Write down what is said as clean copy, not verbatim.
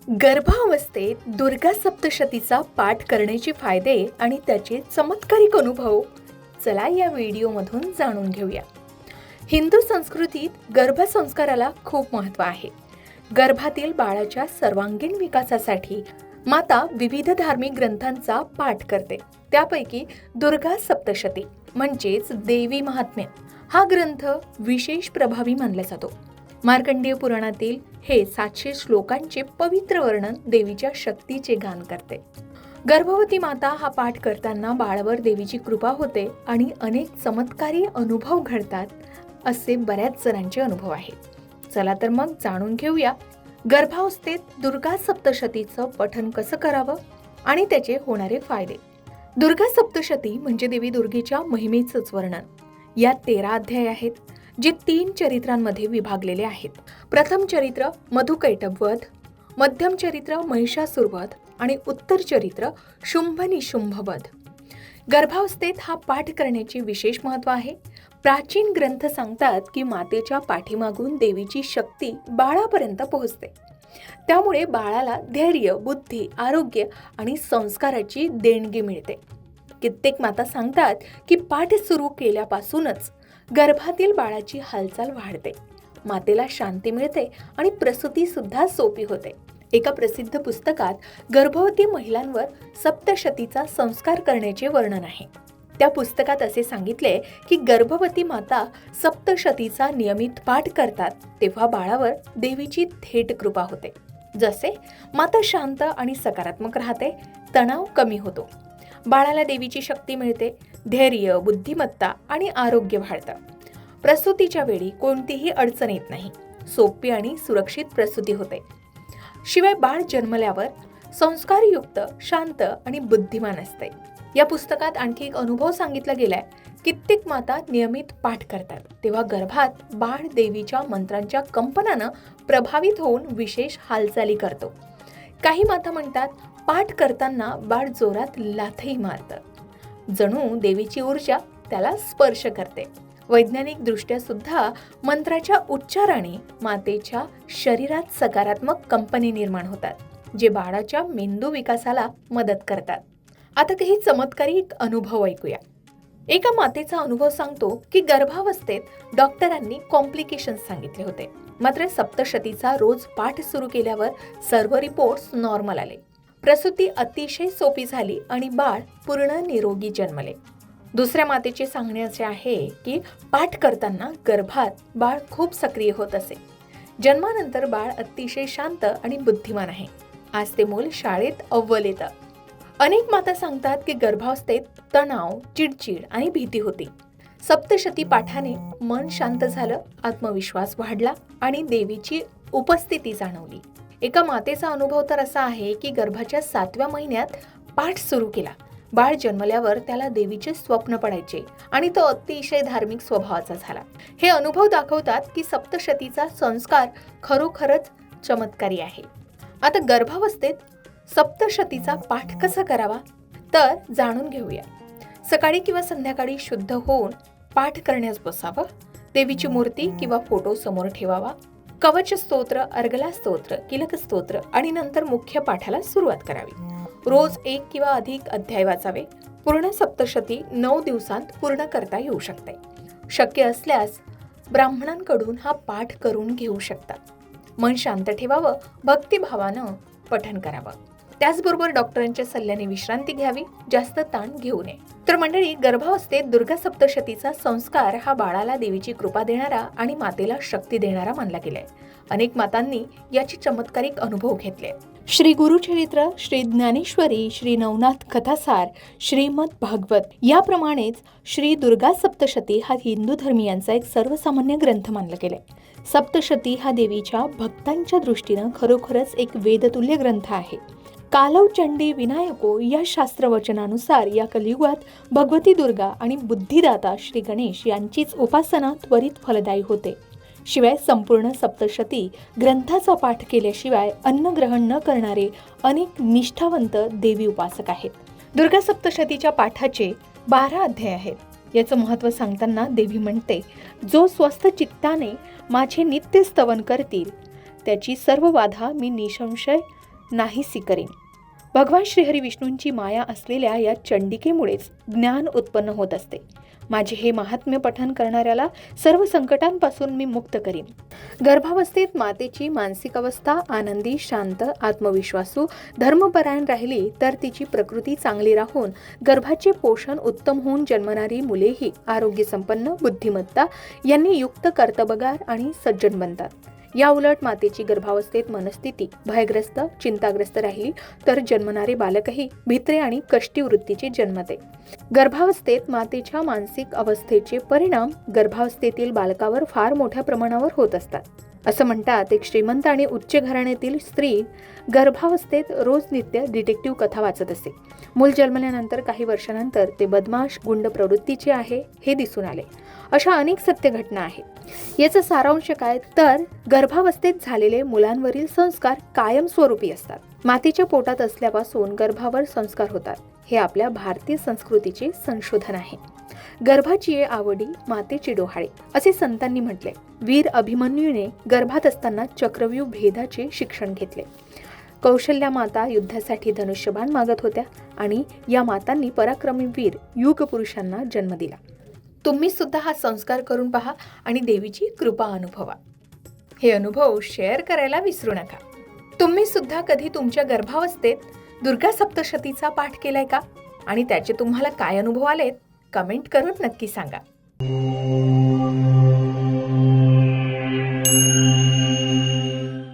गर्भावस्थेत दुर्गा सप्तशतीचा पाठ करण्याचे फायदे आणि त्याचे चमत्कारिक अनुभव चला या व्हिडिओमधून जाणून घेऊया. हिंदू संस्कृतीत गर्भसंस्काराला खूप महत्त्व आहे. गर्भातील बाळाच्या सर्वांगीण विकासासाठी माता विविध धार्मिक ग्रंथांचा पाठ करते. त्यापैकी दुर्गा सप्तशती म्हणजेच देवी महात्म्य हा ग्रंथ विशेष प्रभावी मानला जातो. मार्कंडेय पुराणातील हे 700 श्लोकांचे पवित्र वर्णन देवीच्या शक्तीचे गान करते. गर्भवती माता हा पाठ करताना बाळावर देवीची कृपा होते आणि अनेक चमत्कारी अनुभव घडतात असे बऱ्याच जणांचे अनुभव आहेत. चला तर मग जाणून घेऊया गर्भावस्थेत दुर्गा सप्तशतीचं पठण कसं करावं आणि त्याचे होणारे फायदे. दुर्गा सप्तशती म्हणजे देवी दुर्गेच्या महिमेचंच वर्णन. यात 13 अध्याय आहेत जे 3 चरित्रांमध्ये विभागलेले आहेत. प्रथम चरित्र मधुकैटभवध, मध्यम चरित्र महिषासुरवध आणि उत्तर चरित्र शुंभ-निशुंभवध. गर्भावस्थेत हा पाठ करण्याचे विशेष महत्त्व आहे. प्राचीन ग्रंथ सांगतात की मातेच्या पाठीमागून देवीची शक्ती बाळापर्यंत पोहोचते. त्यामुळे बाळाला धैर्य, बुद्धी, आरोग्य आणि संस्काराची देणगी मिळते. कित्येक माता सांगतात की पाठ सुरू केल्यापासूनच गर्भातील बाळाची हालचाल वाढते, मातेला शांती मिळते आणि प्रसूती सुद्धा सोपी होते. एका प्रसिद्ध पुस्तकात गर्भवती महिलांवर सप्तशतीचा संस्कार करण्याचे वर्णन आहे. त्या पुस्तकात असे सांगितले की गर्भवती माता सप्तशतीचा नियमित पाठ करतात तेव्हा बाळावर देवीची थेट कृपा होते. जसे माता शांत आणि सकारात्मक राहते, तणाव कमी होतो, बाळाला देवीची शक्ती मिळते, धैर्य, बुद्धिमत्ता आणि आरोग्य वाढतं. प्रसूतीच्या वेळी कोणतीही अडचण येत नाही, सोपी आणि सुरक्षित प्रसूती होते. शिवाय बाळ जन्मल्यावर संस्कारयुक्त, शांत आणि बुद्धिमान असते. या पुस्तकात आणखी एक अनुभव सांगितला गेलाय. कित्येक माता नियमित पाठ करतात तेव्हा गर्भात बाळ देवीच्या मंत्रांच्या कंपनानं प्रभावित होऊन विशेष हालचाली करतो. काही माता म्हणतात पाठ करताना बाळ जोरात लाथही मारतं, जणू देवीची ऊर्जा त्याला स्पर्श करते. वैज्ञानिक दृष्ट्या सुद्धा मंत्राच्या उच्चाराने मातेच्या शरीरात सकारात्मक कंपनी निर्माण होतात, जे बाळाच्या मेंदू विकासाला मदत करतात. आता काही चमत्कारिक अनुभव ऐकूया. एका मातेचा अनुभव सांगतो की गर्भावस्थेत डॉक्टरांनी कॉम्प्लिकेशन्स सांगितले होते, मात्र सप्तशतीचा रोज पाठ सुरू केल्यावर सर्व रिपोर्ट्स नॉर्मल आले. प्रसूती अतिशय सोपी झाली आणि बाळ पूर्ण निरोगी जन्मले. दुसऱ्या मातेचे सांगणे असे आहे की पाठ करताना गर्भात बाळ खूप सक्रिय होत असे. जन्मानंतर बाळ अतिशय शांत आणि बुद्धिमान आहे. आज ते मूल शाळेत अव्वल येतं. अनेक माता सांगतात की गर्भावस्थेत तणाव, चिडचिड आणि भीती होती. सप्तशती पाठाने मन शांत झालं, आत्मविश्वास वाढला आणि देवीची उपस्थिती जाणवली. एका मातेचा अनुभव तर असा आहे की गर्भाच्या 7व्या महिन्यात पाठ सुरू केला. बाळ जन्मल्यावर त्याला देवीचे स्वप्न पडायचे आणि तो अतिशय धार्मिक स्वभावाचा झाला. हे अनुभव दाखवतात की सप्तशतीचा संस्कार खरोखरच चमत्कारी आहे. आता गर्भावस्थेत सप्तशतीचा पाठ कसा करावा तर जाणून घेऊया. सकाळी किंवा संध्याकाळी शुद्ध होऊन पाठ करण्यास बसावं. देवीची मूर्ती किंवा फोटो समोर ठेवावा. कवच स्तोत्र, अर्गला स्तोत्र, किलक स्तोत्र आणि नंतर मुख्य पाठाला सुरुवात करावी. रोज 1 किंवा अधिक अध्याय वाचावे. पूर्ण सप्तशती 9 दिवसांत पूर्ण करता येऊ शकते. शक्य असल्यास ब्राह्मणांकडून हा पाठ करून घेऊ शकता. मन शांत ठेवावं, भक्तिभावानं पठण करावं. त्याचबरोबर डॉक्टरांच्या सल्ल्याने विश्रांती घ्यावी, जास्त ताण घेऊ नये. तर मंडळी, गर्भावस्थेत दुर्गा सप्तशतीचा संस्कार हा बाळाला देवीची कृपा देणारा आणि मातेला शक्ती देणारा मानला गेलाय. अनेक मातांनी याचे चमत्कारिक अनुभव घेतले. श्री गुरुचरित्र, श्री ज्ञानेश्वरी, श्री नवनाथ कथासार, श्रीमद भागवत याप्रमाणेच श्री दुर्गा सप्तशती हा हिंदू धर्मियांचा एक सर्वसामान्य ग्रंथ मानला गेलाय. सप्तशती हा देवीच्या भक्तांच्या दृष्टीनं खरोखरच एक वेदतुल्य ग्रंथ आहे. कालौ चंडी विनायको या शास्त्रवचनानुसार या कलियुगात भगवती दुर्गा आणि बुद्धिदाता श्री गणेश यांचीच उपासना त्वरित फलदायी होते. शिवाय संपूर्ण सप्तशती ग्रंथाचा पाठ केल्याशिवाय अन्न ग्रहण न करणारे अनेक निष्ठावंत देवी उपासक आहेत. दुर्गा सप्तशतीच्या पाठाचे 12 अध्याय आहेत. याचं महत्त्व सांगताना देवी म्हणते, जो स्वस्थ चित्ताने माझे नित्य स्तवन करतील त्याची सर्व बाधा मी निसंशय नाहीसी करेन. भगवान श्रीहरी विष्णूंची माया असलेल्या या चंडिकेमुळेच ज्ञान उत्पन्न होत असते. माझे हे महात्म्य पठन करणाऱ्याला सर्व संकटांपासून मी मुक्त करीन. गर्भावस्थेत मातेची मानसिक अवस्था आनंदी, शांत, आत्मविश्वासू, धर्मपरायण राहिली तर तिची प्रकृती चांगली राहून गर्भाचे पोषण उत्तम होऊन जन्मणारी मुलेही आरोग्य संपन्न, बुद्धिमत्ता यांनी युक्त, कर्तबगार आणि सज्जन बनतात. या उलट मातेची गर्भावस्थेत मनस्थिती भयग्रस्त, चिंताग्रस्त राहिली तर जन्मणारे बालकही भित्रे आणि कष्टी वृत्तीचे जन्मते. गर्भावस्थेत मातेच्या मानसिक अवस्थेचे परिणाम गर्भावस्थेतील बालकावर फार मोठ्या प्रमाणावर होत असतात. असं म्हणतात, एक श्रीमंत आणि उच्च घराण्यातील स्त्री गर्भावस्थेत रोज नित्य डिटेक्टिव्ह कथा वाचत असे. मूल जन्मल्यानंतर काही वर्षानंतर ते बदमाश, गुंड प्रवृत्तीचे आहे हे दिसून आले. अशा अनेक सत्य घटना आहेत. याचा सारांश काय तर गर्भावस्थेत झालेले मुलांवरील संस्कार कायमस्वरूपी असतात. मातेच्या पोटात असल्यापासून गर्भावर संस्कार होतात. हे आपल्या भारतीय संस्कृतीचे संशोधन आहे. गर्भाची आवडी मातेची डोहाळे असे संतांनी म्हटले. वीर अभिमन्यूने गर्भात असताना चक्रव्यूह भेदाचे शिक्षण घेतले. कौशल्या माता युद्धासाठी धनुष्यबाण मागत होत्या आणि या मातांनी पराक्रमी वीर युग पुरुषांना जन्म दिला. तुम्ही सुद्धा हा संस्कार करून पहा आणि देवीची कृपा अनुभवा. हे अनुभव शेअर करायला विसरू नका. तुम्ही सुद्धा कधी तुमच्या गर्भावस्थेत दुर्गा सप्तशतीचा पाठ केलाय का? आणि त्याचे तुम्हाला काय अनुभव आलेत? कमेंट करून नक्की सांगा.